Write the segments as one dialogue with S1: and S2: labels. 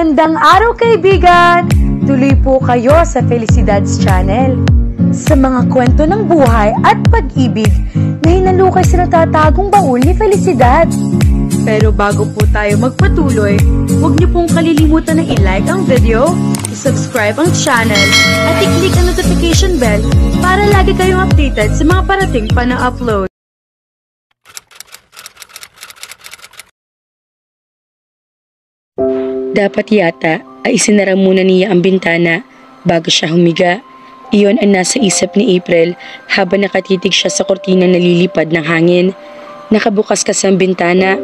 S1: Magandang araw kaibigan! Tuloy po kayo sa Felicidad's Channel. Sa mga kwento ng buhay at pag-ibig na hinalukay sa natatagong baul ni Felicidad. Pero bago po tayo magpatuloy, huwag niyo pong kalilimutan na i-like ang video, i-subscribe ang channel, at i-click ang notification bell para lagi kayong updated sa mga parating pa na upload.
S2: Dapat yata ay isinara muna niya ang bintana bago siya humiga. Iyon ang nasa isip ni April habang nakatitig siya sa kortina na lilipad ng hangin. Nakabukas kasi ang bintana.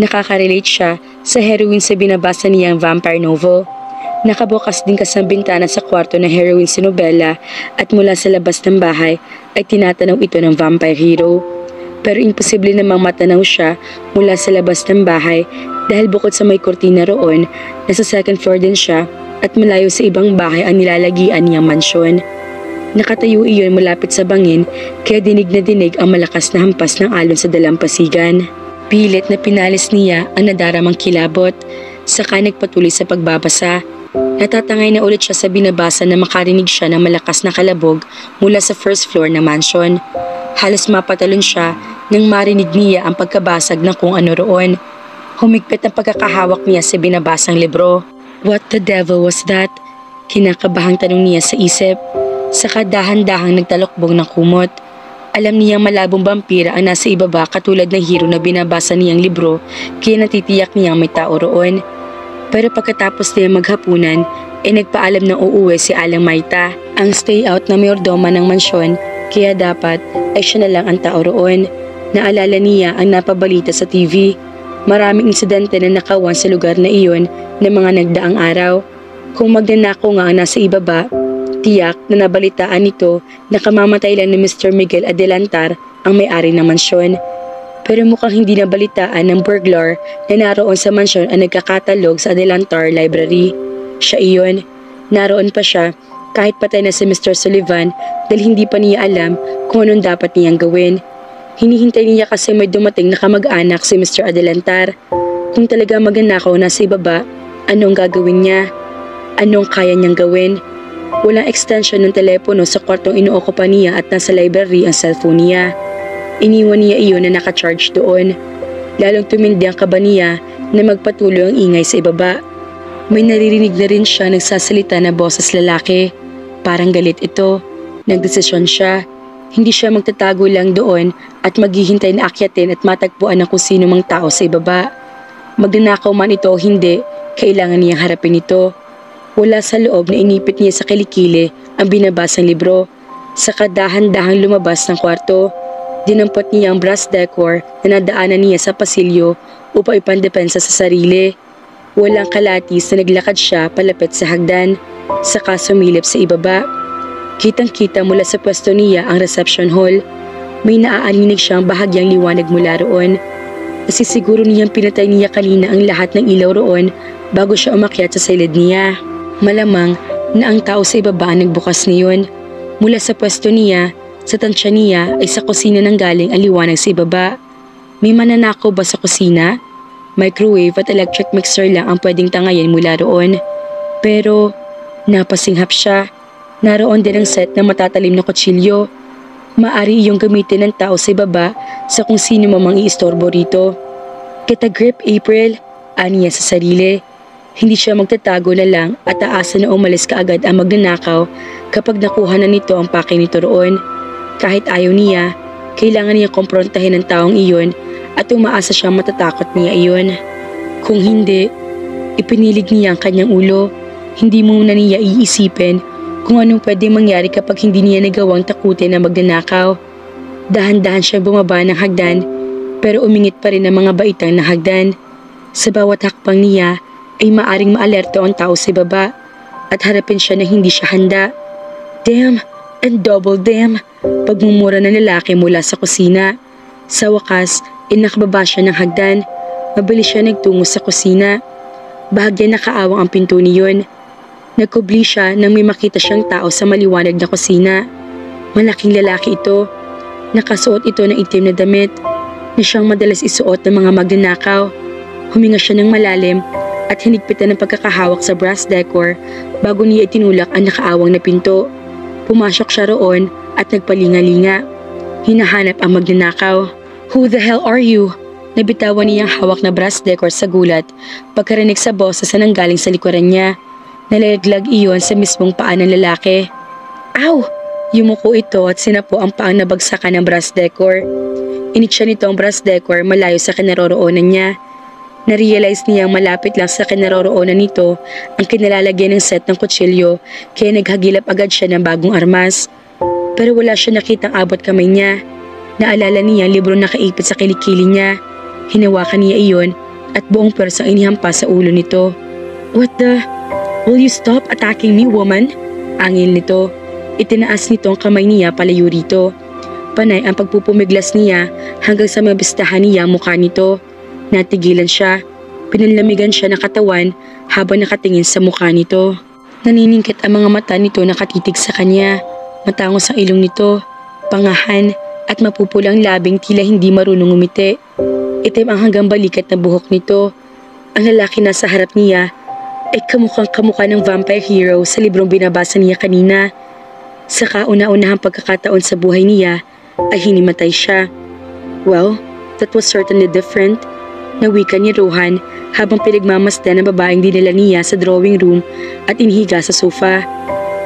S2: Nakaka-relate siya sa heroine sa binabasa niyang vampire novel. Nakabukas din kasi ang bintana sa kwarto ng heroine si Nobella at mula sa labas ng bahay ay tinatanaw ito ng vampire hero. Pero imposible namang matanaw siya mula sa labas ng bahay dahil bukod sa may kortina roon, nasa second floor din siya at malayo sa ibang bahay ang nilalagian niyang mansyon. Nakatayo iyon malapit sa bangin kaya dinig na dinig ang malakas na hampas ng alon sa dalampasigan. Pilit na pinalis niya ang nadaramang kilabot, saka nagpatuloy sa pagbabasa. Natatangay na ulit siya sa binabasa na makarinig siya ng malakas na kalabog mula sa first floor ng mansion. Halos mapatalon siya nang marinig niya ang pagkabasag ng kung ano roon. Humigpit ang pagkakahawak niya sa binabasang libro. What the devil was that? Kinakabahang tanong niya sa isip. Saka dahan-dahang nagtalokbong ng kumot. Alam niyang malabong vampira ang nasa ibaba katulad ng hero na binabasa niyang libro kaya natitiyak niyang may tao roon. Pero pagkatapos niya maghapunan, nagpaalam ng uuwi si Alang Maita, ang stay out na mayordoma ng mansyon, kaya dapat ay siya na lang ang tao roon. Naalala niya ang napabalita sa TV. Maraming insidente na nakawan sa lugar na iyon ng mga nagdaang araw. Kung magnanakaw nga ang nasa ibaba, tiyak na nabalitaan nito na kamamatay lang ni Mr. Miguel Adelantar ang may-ari ng mansyon. Pero mukhang hindi nabalitaan ng burglar na naroon sa mansyon ang nagkakatalog sa Adelantar Library. Siya iyon. Naroon pa siya kahit patay na si Mr. Sullivan dahil hindi pa niya alam kung anong dapat niyang gawin. Hinihintay niya kasi may dumating na kamag-anak si Mr. Adelantar. Kung talaga magnanakaw nasa ibaba, anong gagawin niya? Anong kaya niyang gawin? Walang extension ng telepono sa kwartong inuokupa niya at nasa library ang cellphone niya. Iniwan niya iyon na nakacharge doon. Lalong tumindi ang kaba niya na magpatuloy ang ingay sa ibaba. May naririnig na rin siya nagsasalita na boses lalaki. Parang galit ito. Nagdesisyon siya. Hindi siya magtatago lang doon at maghihintay na akyatin at matagpuan ng kung sino mang tao sa ibaba. Magnanakaw man ito o hindi, kailangan niyang harapin ito. Wala sa loob na inipit niya sa kilikili ang binabasang libro. Saka dahan-dahang lumabas ng kwarto. Dinampot niya ang brass decor na nadaanan niya sa pasilyo upang ipandepensa sa sarili. Walang kalatis na naglakad siya palapit sa hagdan, saka sumilip sa ibaba. Kitang-kita mula sa pwesto niya ang reception hall. May naaaninig siyang bahagyang liwanag mula roon. Kasi siguro niyang pinatay niya kanina ang lahat ng ilaw roon bago siya umakyat sa silid niya. Malamang na ang tao sa ibaba ang nagbukas niyon. Mula sa pwesto niya, sa tansya niya ay sa kusina nang galing ang liwanag sa ibaba. May mananakaw ba sa kusina? Microwave at electric mixer lang ang pwedeng tangayin mula roon. Pero napasinghap siya. Naroon din ang set na matatalim na kutsilyo. Maari iyong gamitin ng tao sa ibaba sa kung sino mamang iistorbo rito. Get a grip, April, aniya sa sarili. Hindi siya magtatago na lang at aasa na umalis kaagad ang magnanakaw kapag nakuha na nito ang pake nito roon. Kahit ayaw niya, kailangan niya komprontahin ang taong iyon at umaasa siyang matatakot niya iyon. Kung hindi, ipinilig niya ang kanyang ulo. Hindi muna niya iisipin kung anong pwedeng mangyari kapag hindi niya nagawang takutin na magnanakaw. Dahan-dahan siyang bumaba ng hagdan pero umingit pa rin ang mga baitang na hagdan. Sa bawat hakbang niya ay maaring maalerto ang tao sa baba at harapin siya na hindi siya handa. Damn and double damn, pagmumura ng lalaki mula sa kusina. Sa wakas, nakababa siya ng hagdan. Mabilis siya nagtungo sa kusina. Bahagya nakaawang ang pinto niyon. Nagkubli siya nang may makita siyang tao sa maliwanag na kusina. Malaking lalaki ito. Nakasuot ito ng itim na damit na siyang madalas isuot ng mga magnanakaw. Huminga siya ng malalim at hinigpitan ng pagkakahawak sa brass decor bago niya itinulak ang nakaawang na pinto. Pumasok siya roon at nagpalinga-linga. Hinahanap ang magnanakaw. "Who the hell are you?" Nabitawan niyang hawak na brass decor sa gulat pagkarinig sa boses na nanggaling sa likuran niya. Nalalaglag iyon sa mismong paa ng lalaki. "Ow!" Yumuko ito at sinapo ang paang nabagsakan ng brass decor. Initsya nito ang brass decor malayo sa kinaroroonan niya. Narealize niyang malapit lang sa kinaroroonan nito ang kinalalagyan ng set ng kutsilyo kaya naghagilap agad siya ng bagong armas. Pero wala siya nakitang abot kamay niya. Naalala niya ang libro na nakaipit sa kilikili niya. Hinawakan niya iyon at buong pwersang inihampas sa ulo nito. "What the? Will you stop attacking me, woman?" Angil nito. Itinaas nito ang kamay niya palayo rito. Panay ang pagpupumiglas niya hanggang sa mabistahan niya ang mukha nito. Natigilan siya. Pinanlamigan siya ng katawan habang nakatingin sa mukha nito. Naniningkit ang mga mata nito nakatitig sa kanya. Matangos ang ilong nito, pangahan at mapupulang labing tila hindi marunong umiti. Itim ang hanggang balikat na buhok nito. Ang lalaki na sa harap niya ay kamukhang kamukha ng vampire hero sa librong binabasa niya kanina. Sa kauna-unahang pagkakataon sa buhay niya ay hinimatay siya. "Well, that was certainly different," nawika ni Rohan habang pinagmamasdan ang babaeng dinala niya sa drawing room at inihiga sa sofa.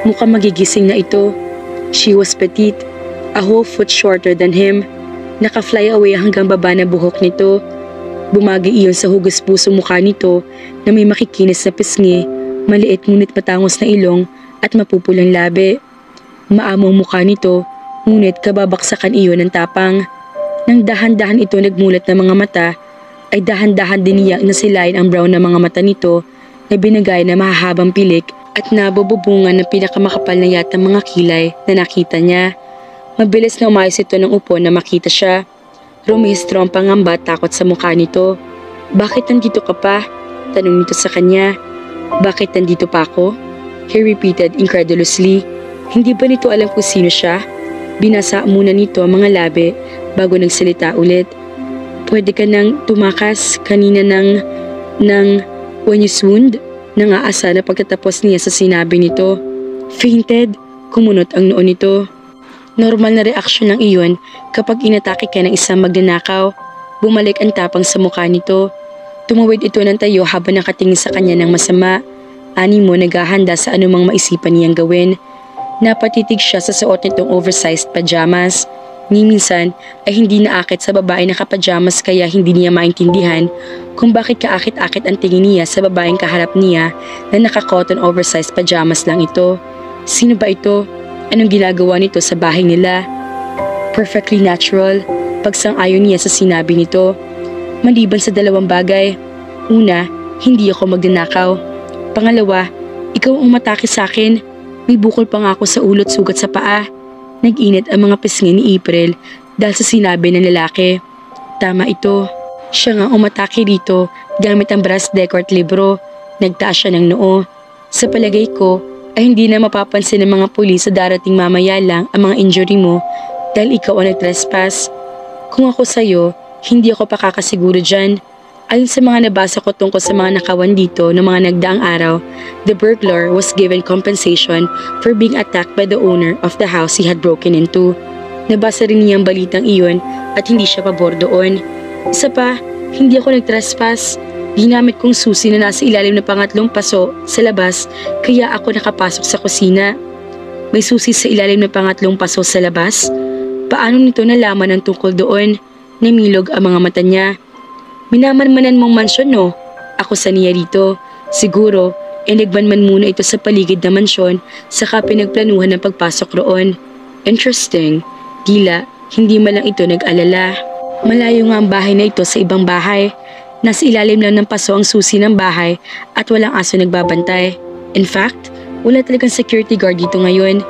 S2: Mukhang magigising na ito. She was petite, a whole foot shorter than him. Naka-fly away hanggang baba ng buhok nito. Bumagi iyon sa hugas puso mukha nito na may makikinis na pisngi, maliit ngunit matangos na ilong at mapupulang labi. Maamong mukha nito, ngunit kababaksakan iyon ng tapang. Nang dahan-dahan ito nagmulat ng mga mata, ay dahan-dahan din niya nasilayan ang brown na mga mata nito na binagay na mahahabang pilik at nabububungan ng pinakamakapal na yata mga kilay na nakita niya. Mabilis na umayos ito ng upo na makita siya. Rumihistro ang pangamba at takot sa mukha nito. "Bakit nandito ka pa?" Tanong nito sa kanya. "Bakit nandito pa ako?" He repeated incredulously. Hindi ba nito alam kung sino siya? Binasa muna nito ang mga labi bago nagsalita ulit. "Pwede ka nang tumakas kanina ng when you swooned?" Nangaasa na pagkatapos niya sa sinabi nito. "Fainted?" Kumunot ang noo nito. Normal na reaksyon ng iyon kapag inatake ka ng isang magnanakaw. Bumalik ang tapang sa mukha nito. Tumawid ito ng tayo habang nakatingin sa kanya ng masama. Animo naghahanda sa anumang maisipan niyang gawin. Napatitig siya sa suot nitong oversized pajamas. Ni minsan ay hindi naakit sa babae na kapajamas kaya hindi niya maintindihan kung bakit kaakit-akit ang tingin niya sa babaeng kaharap niya na naka-cotton oversized pajamas lang ito. Sino ba ito? Anong ginagawa nito sa bahay nila? Perfectly natural, pagsang-ayon niya sa sinabi nito. Maliban sa dalawang bagay. Una, hindi ako magnanakaw. Pangalawa, ikaw ang umatake sa akin. May bukol pa nga ako sa ulo at sugat sa paa. Nag-init ang mga pisngi ni April dahil sa sinabi ng lalaki. Tama ito. Siya nga umatake rito gamit ang brass decor at libro. Nagtaas siya ng noo. Sa palagay ko ay hindi na mapapansin ng mga pulis sa darating mamaya lang ang mga injury mo dahil ikaw ang nag-trespass. Kung ako sa'yo, hindi ako pakakasiguro dyan. Ayon sa mga nabasa ko tungkol sa mga nakawan dito ng mga nagdaang araw, the burglar was given compensation for being attacked by the owner of the house he had broken into. Nabasa rin niya ang balitang iyon at hindi siya pabor doon. Isa pa, hindi ako nag-trespass. Ginamit kong susi na nasa ilalim ng pangatlong paso sa labas kaya ako nakapasok sa kusina. May susi sa ilalim ng pangatlong paso sa labas? Paano nito nalaman ang tungkol doon? Namilog ang mga mata niya. Minamanmanan mong mansyon no? Ako sa niya rito. Siguro, nagbanman muna ito sa paligid na mansyon saka pinagplanuhan ng pagpasok roon. Interesting. Tila, hindi man lang ito nag-alala. Malayo nga ang bahay na ito sa ibang bahay. Nasa ilalim lang ng paso ang susi ng bahay at walang aso nagbabantay. In fact, wala talagang security guard dito ngayon.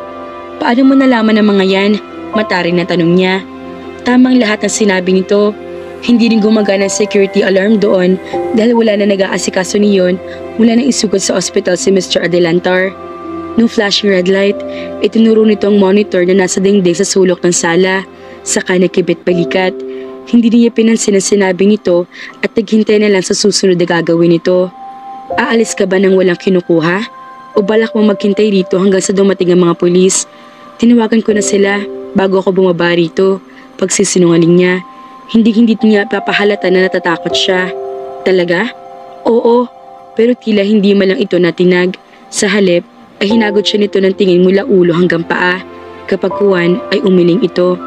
S2: Paano mo nalaman ang mga yan? Mataring na tanong niya. Tamang lahat ng sinabi nito. Hindi rin gumagana ang security alarm doon dahil wala na nag-aasikaso niyon, wala nang isugod sa ospital si Mr. Adelantar. Nung flashing red light, itinuro nito ang monitor na nasa dingding sa sulok ng sala, saka nakibit balikat. Hindi niya pinansin ang sinabi nito at naghintay na lang sa susunod na gagawin nito. Aalis ka ba nang walang kinukuha? O balak mo maghintay rito hanggang sa dumating ang mga pulis? Tinawagan ko na sila bago ako bumaba rito. Pagsisinungaling niya, hindi niya papahalata na natatakot siya. Talaga? Oo, pero tila hindi man lang ito natinag. Sa halip ay hinagod siya nito ng tingin mula ulo hanggang paa. Kapag kuwan ay umiling ito.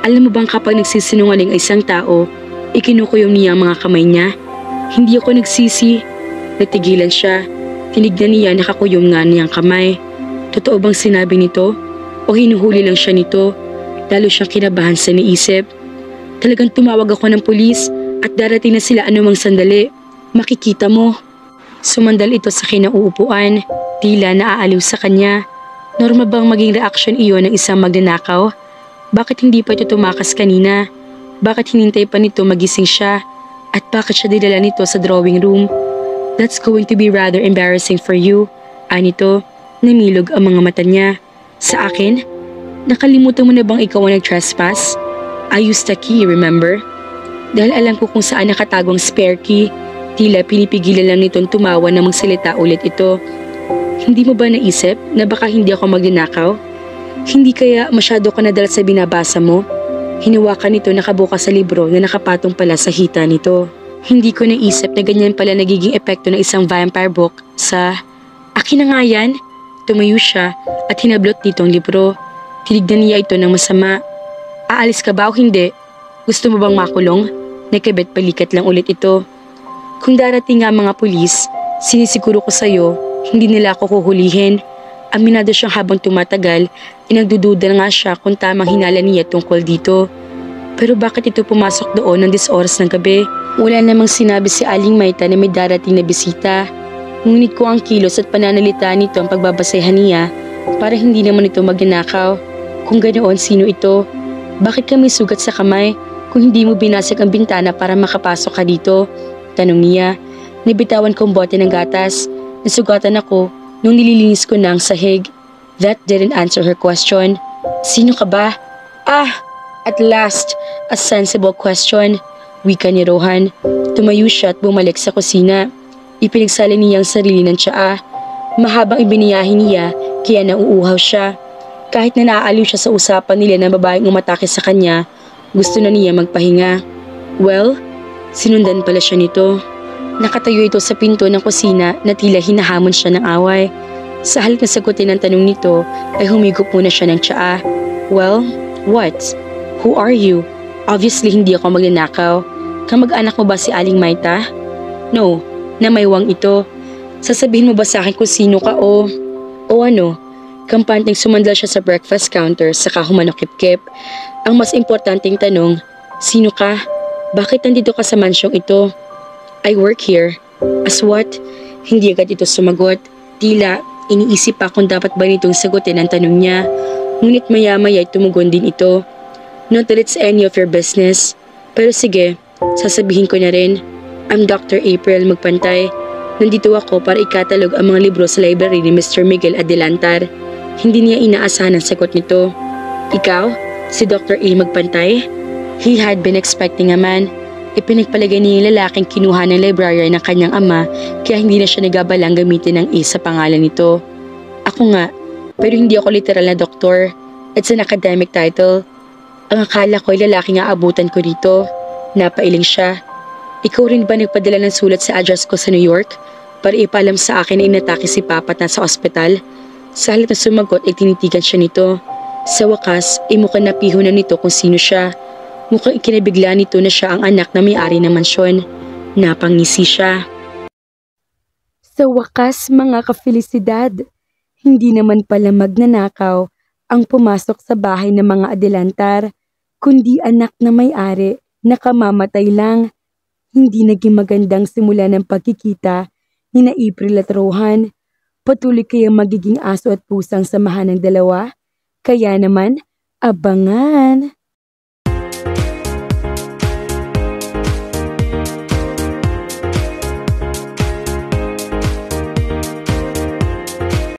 S2: Alam mo bang kapag nagsisinungaling ay isang tao, ikinukuyom niya ang mga kamay niya? Hindi ako nagsisi. Natigilan siya. Tinignan niya nakakuyom nga niyang kamay. Totoo bang sinabi nito? O hinuhuli lang siya nito? Lalo siyang kinabahan sa naisip. Talagang tumawag ako ng pulis at darating na sila anumang sandali. Makikita mo. Sumandal ito sa kinauupuan. Tila naaaliw sa kanya. Normal bang maging reaksyon iyon ng isang magnanakaw? Bakit hindi pa ito tumakas kanina? Bakit hinintay pa nito magising siya? At bakit siya dinala nito sa drawing room? That's going to be rather embarrassing for you. Anito, namilog ang mga mata niya. Sa akin? Nakalimutan mo na bang ikaw ang nag-trespass? I used the key, remember? Dahil alam ko kung saan nakatagong spare key, tila pinipigilan lang nitong tumawa na magsalita ulit ito. Hindi mo ba naisip na baka hindi ako magnanakaw? Hindi kaya masyado ka nadala sa binabasa mo? Hinawakan nito nakabukas sa libro na nakapatong pala sa hita nito. Hindi ko naisip na ganyan pala nagiging epekto ng isang vampire book sa... Akin na nga yan? Tumayo siya at hinablot dito ang libro. Tinignan niya ito ng masama. Aalis ka ba o hindi? Gusto mo bang makulong? Nakibet balikat lang ulit ito. Kung darating nga mga pulis, sinisiguro ko sa'yo, hindi nila ako huhulihin. Aminado siyang habang tumatagal, inagdududa nga siya kung tamang hinala niya tungkol dito. Pero bakit ito pumasok doon ng 10 oras ng gabi? Wala namang sinabi si Aling Mayta na may darating na bisita. Ngunit ko ang kilos at pananalita nito ang pagbabasehan niya para hindi naman ito magnanakaw. Kung ganoon, sino ito? Bakit ka may sugat sa kamay kung hindi mo binasag ang bintana para makapasok ka dito? Tanong niya. Nabitawan kong bote ng gatas. Nasugatan ako nung nililinis ko na ang sahig. That didn't answer her question. Sino ka ba? At last, a sensible question. Wika ni Rohan. Tumayo siya at bumalik sa kusina. Ipinagsali niya ang sarili ng tsaa. Mahabang ibiniyahin niya, kaya nauuhaw siya. Kahit na naaaliw siya sa usapan nila ng babaeng umatake sa kanya, gusto na niya magpahinga. Well, sinundan pala siya nito. Nakatayo ito sa pinto ng kusina na tila hinahamon siya ng away. Sa halip na sagutin ang tanong nito, ay humigop muna siya ng tsaa. Well, what? Who are you? Obviously hindi ako magnanakaw. Kamag-anak mo ba si Aling Mayta? No, namaywang ito. Sasabihin mo ba sa akin kung sino ka o ano? Kampanteng sumandal siya sa breakfast counter saka humanokip-kip. Ang mas importanteng tanong, sino ka? Bakit nandito ka sa mansyong ito? I work here. As what? Hindi agad ito sumagot. Tila, iniisip pa kung dapat ba nitong sagutin ang tanong niya. Ngunit maya-maya ay tumugon din ito. Not that it's any of your business. Pero sige, sasabihin ko na rin. I'm Dr. April Magpantay. Nandito ako para ikatalog ang mga libro sa library ni Mr. Miguel Adelantar. Hindi niya inaasahan ang sagot nito. Ikaw? Si Dr. A. Magpantay? He had been expecting a man. Ipinagpalagay niya yung lalaking kinuha ng librarian ng kanyang ama kaya hindi na siya nagabalang gamitin ng A sa pangalan nito. Ako nga, pero hindi ako literal na doktor. It's an academic title. Ang akala ko ay lalaking aabutan ko dito. Napailing siya. Ikaw rin ba nagpadala ng sulat sa address ko sa New York para ipaalam sa akin na inatake si Papa at nasa ospital? Sa halip na sumagot ay tinitigan siya nito. Sa wakas ay mukhang napiho na nito kung sino siya. Mukhang ikinabigla nito na siya ang anak na may-ari ng mansyon. Napangisi siya.
S1: Sa wakas mga kafelisidad, hindi naman pala magnanakaw ang pumasok sa bahay ng mga Adelantar, kundi anak na may-ari na kamamatay lang. Hindi naging magandang simula ng pagkikita ni na April at Rohan. Patuloy kayang magiging aso at pusang samahan ng dalawa? Kaya naman, abangan!